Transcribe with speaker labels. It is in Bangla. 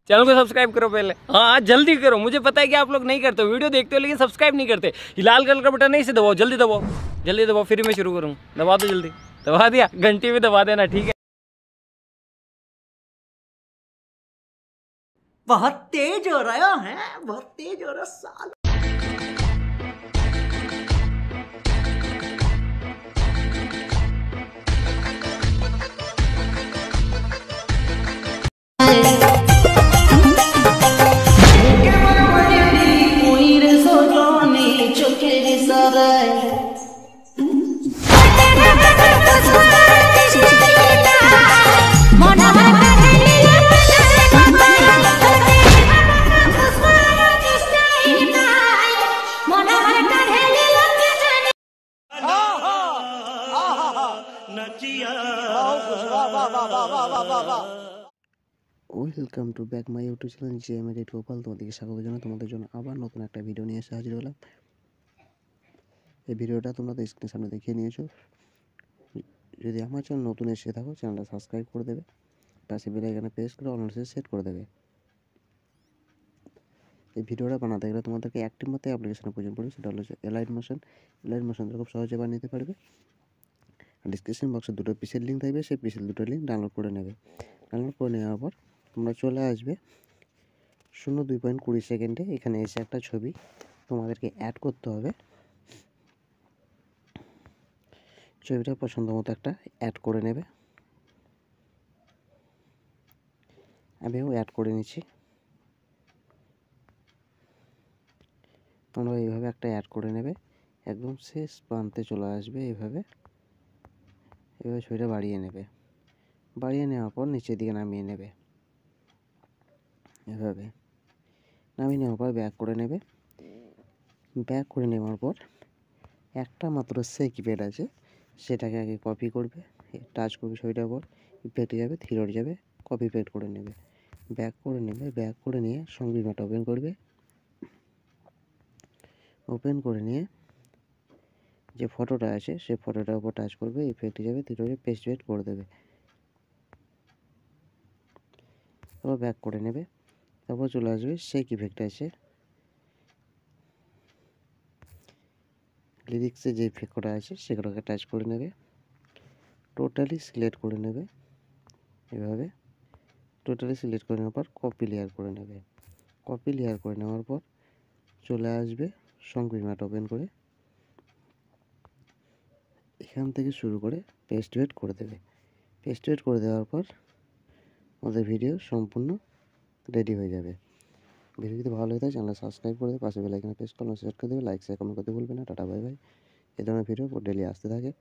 Speaker 1: चैनल को सब्सक्राइब करो पहले। हाँ जल्दी करो, मुझे पता है कि आप लोग नहीं करते हो, वीडियो देखते हो लेकिन सब्सक्राइब नहीं करते। लाल कलर का बटन नहीं से दबाओ, जल्दी दबाओ, जल्दी दबाओ, फिर मैं शुरू करूँ। दबा दो जल्दी, दबा दिया, घंटी में दबा देना, ठीक है।
Speaker 2: बहुत तेज हो रहा है, बहुत तेज हो रहा साल।
Speaker 3: Welcome to back my YouTube channel জিএমএড গোপাল। তোমাদেরকে স্বাগত জানাই। তোমাদের জন্য আবার নতুন একটা ভিডিও নিয়ে এসে হাজির হলাম। এই ভিডিওটা তোমরা তো স্ক্রিনের সামনে দেখিয়ে নিয়েছো। যদি আমার চ্যানেল নতুন এসে থাকো, চ্যানেলটা সাবস্ক্রাইব করে দেবে, পাশে বেল আইকনে প্রেস করে অল নোটিফিকেশন সেট করে দেবে। এই ভিডিওটা বানাতে গেলে তোমাদেরকে একটি মাত্র অ্যাপ্লিকেশনের প্রয়োজন পড়বে, সেটা হলো এলাইট মোশন। এলাইট মোশন খুব সহজে বানিয়ে নিতে পারবে। ডিসক্রিপশন বক্সে দুটো পিসের লিঙ্ক থাকবে, সেই পিসের দুটো লিঙ্ক ডাউনলোড করে নেবে। ডাউনলোড করে নেওয়ার পর তোমরা চলে আসবে 0.2.20 সেকেন্ডে। এখানে এসে একটা ছবি তোমাদেরকে অ্যাড করতে হবে। ছবিটা পছন্দ মতো একটা অ্যাড করে নেবে। আমিও অ্যাড করে নিচ্ছি। তোমরা এইভাবে একটা অ্যাড করে নেবে, একদম শেষ প্রান্তে চলে আসবে। এইভাবে ছবিটা বাড়িয়ে নেবে। বাড়িয়ে নেওয়ার পর নিচের দিকে নামিয়ে নেবে। এভাবে নামিয়ে নেওয়ার পর ব্যাক করে নেবে। ব্যাক করে নেওয়ার পর একটা মাত্র কিপ্যাড আছে, সেটাকে আগে কপি করবে, টাচ করবে ছবিটার উপর, ইফেক্টে যাবে, থ্রিডটে যাবে, কপি পেস্ট করে নেবে। ব্যাক করে নেবে। ব্যাক করে নিয়ে সংবিধানটা ওপেন করবে। ওপেন করে নিয়ে যে ফটোটা আছে সেই ফটোটার উপর টাচ করবে, ইফেক্টে যাবে, থ্রিডটে পেস্ট করে দেবে। তারপর ব্যাক করে নেবে। তারপর চলে আসবে সেই ইফেক্ট আছে, লিরিক্সে যে ইফেক্টটা আছে সেগুলোকে টাচ করে নেবে, টোটালি সিলেক্ট করে নেবে। এভাবে টোটালি সিলেক্ট করে নেওয়ার পর কপি লেয়ার করে নেবে। কপি লেয়ার করে নেওয়ার পর চলে আসবে সংবিধানটা ওপেন করে, এখান থেকে শুরু করে পেস্ট করে দেবে। পেস্ট করে দেওয়ার পর আমাদের ভিডিও সম্পূর্ণ রেডি হয়ে যাবে। ভিডিও যদি ভালো লাগে চ্যানেল সাবস্ক্রাইব করে দেবে, পাশে বেল আইকনে প্রেস করে সেট করে দেবে, লাইক শেয়ার কমেন্ট করতে ভুলবে না। Tata bye bye. এই ধরনের ভিডিও ডেলি আসতে থাকে।